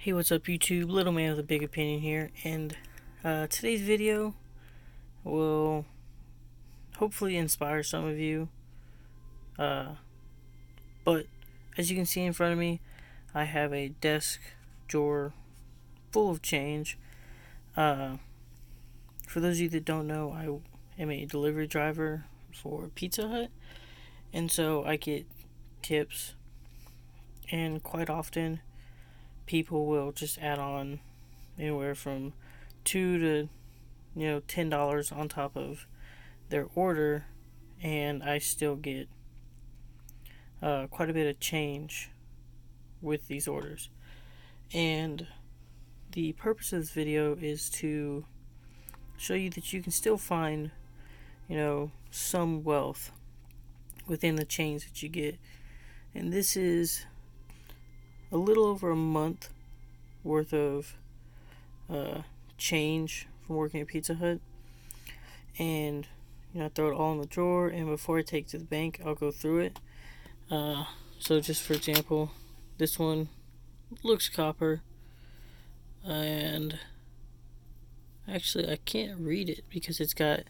Hey, what's up YouTube? Little man with a big opinion here, and today's video will hopefully inspire some of you. But as you can see in front of me, I have a desk drawer full of change. For those of you that don't know, I am a delivery driver for Pizza Hut, and so I get tips, and quite often people will just add on anywhere from $2 to $10 on top of their order, and I still get quite a bit of change with these orders. And the purpose of this video is to show you that you can still find some wealth within the change that you get. And this is a little over a month worth of change from working at Pizza Hut, and I throw it all in the drawer, and before I take it to the bank, I'll go through it. So just for example, this one looks copper, and actually I can't read it because it's got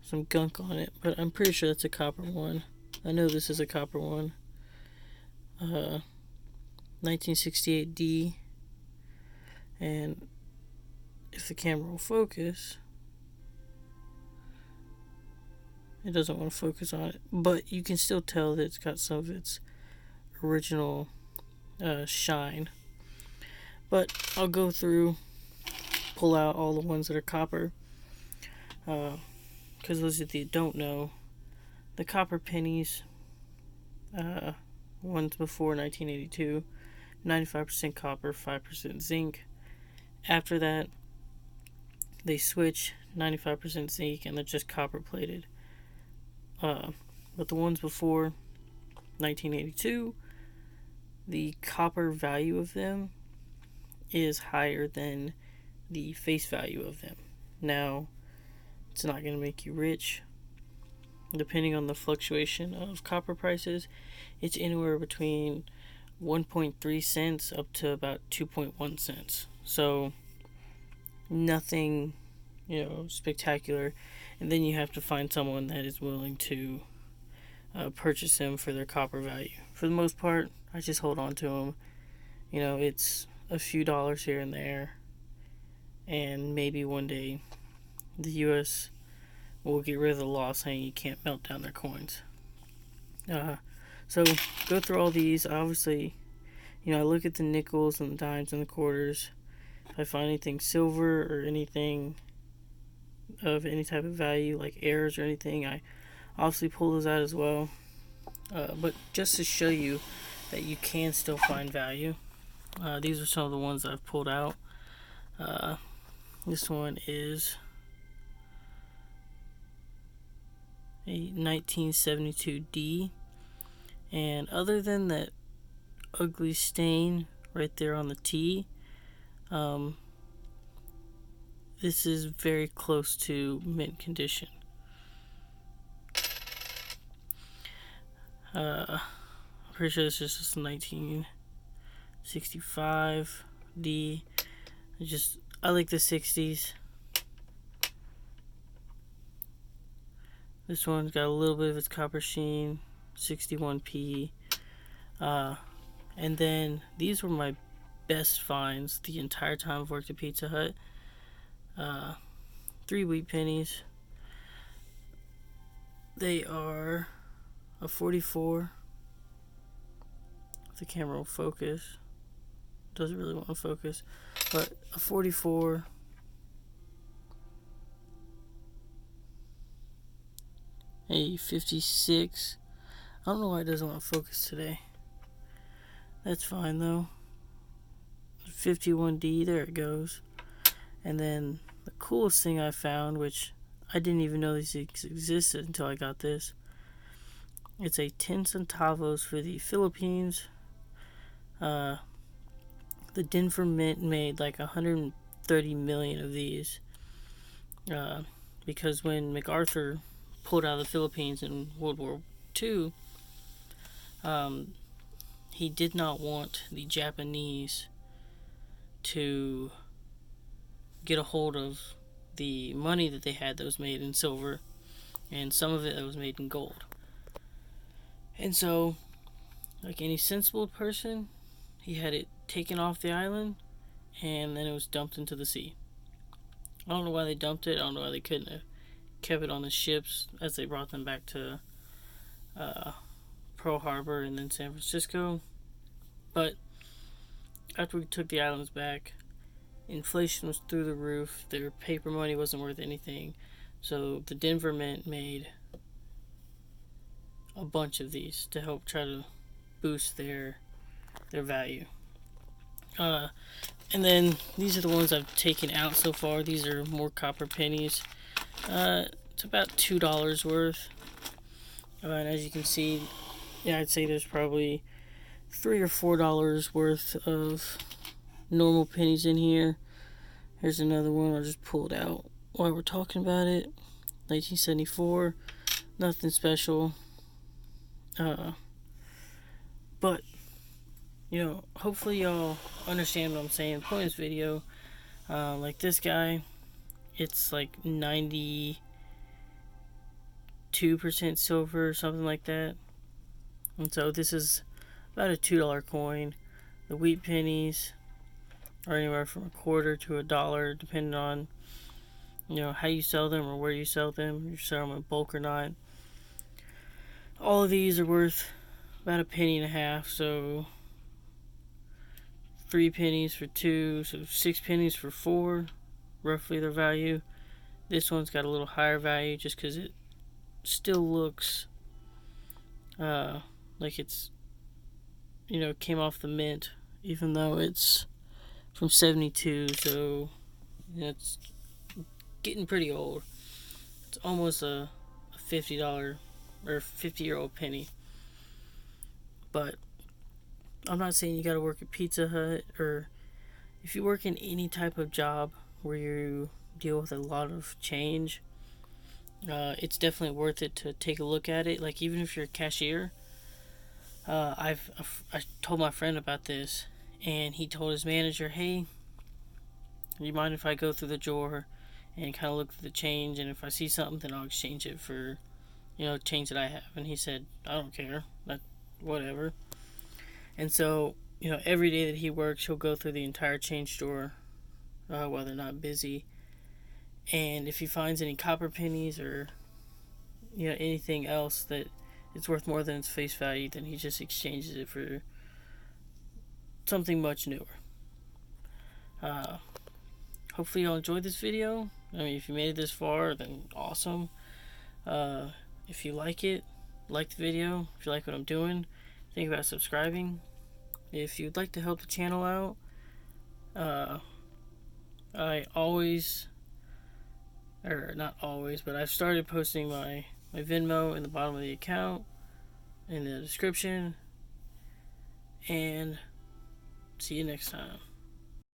some gunk on it, but I'm pretty sure that's a copper one. I know this is a copper one. 1968D, and if the camera will focus, it doesn't want to focus on it, but you can still tell that it's got some of its original shine. But I'll go through, pull out all the ones that are copper, because those of you that don't know, the copper pennies, ones before 1982, 95% copper, 5% zinc. After that, they switch 95% zinc, and they're just copper plated. But the ones before 1982, the copper value of them is higher than the face value of them. Now, it's not going to make you rich. Depending on the fluctuation of copper prices, it's anywhere between 1.3 cents up to about 2.1 cents. So, nothing, spectacular. And then you have to find someone that is willing to purchase them for their copper value. For the most part, I just hold on to them. It's a few dollars here and there, and maybe one day the U.S. will get rid of the law saying you can't melt down their coins. So go through all these. Obviously, I look at the nickels and the dimes and the quarters. If I find anything silver or anything of any type of value, like errors or anything, I obviously pull those out as well. But just to show you that you can still find value, these are some of the ones I've pulled out. This one is a 1972D, and other than that ugly stain right there on the T, this is very close to mint condition. I'm pretty sure this is just a 1965D. I like the 60s. This one's got a little bit of its copper sheen, 61P. And then these were my best finds the entire time I've worked at Pizza Hut. 3 wheat pennies. They are a 44. If the camera will focus, doesn't really want to focus, but a 44. A 56. I don't know why it doesn't want to focus today. That's fine though. 51D, there it goes. And then the coolest thing I found, which I didn't even know these existed until I got this. It's a 10 centavos for the Philippines. The Denver Mint made like 130 million of these. Because when MacArthur pulled out of the Philippines in World War II, he did not want the Japanese to get a hold of the money that they had that was made in silver, and some of it that was made in gold. And so, like any sensible person, he had it taken off the island, and then it was dumped into the sea. I don't know why they dumped it. I don't know why they couldn't have kept it on the ships as they brought them back to Pearl Harbor and then San Francisco. But after we took the islands back, inflation was through the roof. Their paper money wasn't worth anything. So the Denver Mint made a bunch of these to help try to boost their value. And then these are the ones I've taken out so far. These are more copper pennies. It's about $2 worth. And as you can see, yeah, I'd say there's probably $3 or $4 worth of normal pennies in here. Here's another one. I'll just pull it out while we're talking about it. 1974. Nothing special. But, you know, hopefully y'all understand what I'm saying. The point of this video, like this guy, it's like 92% silver or something like that. And so this is about a $2 coin. The wheat pennies are anywhere from $0.25 to $1, depending on, you know, how you sell them or where you sell them. If you sell them in bulk or not. All of these are worth about a penny and a half. So 3 pennies for 2, so 6 pennies for 4, roughly their value. This one's got a little higher value just because it still looks like it's, you know, came off the mint, even though it's from 72, so you know, it's getting pretty old. It's almost a $50 or 50-year-old penny. But I'm not saying you gotta work at Pizza Hut, or if you work in any type of job where you deal with a lot of change, it's definitely worth it to take a look at it. Like, even if you're a cashier, I told my friend about this, and he told his manager, hey, you mind if I go through the drawer and kind of look through the change, and if I see something, then I'll exchange it for, you know, change that I have. And he said, I don't care, whatever. And so, you know, every day that he works, he'll go through the entire change drawer while they're not busy. And if he finds any copper pennies or, you know, anything else that it's worth more than its face value, then he just exchanges it for something much newer. Hopefully y'all enjoyed this video. I mean, if you made it this far, then awesome. If you like it, like the video. If you like what I'm doing, think about subscribing. If you'd like to help the channel out, I always, or not always, but I've started posting my Venmo in the bottom of the account, in the description, and see you next time.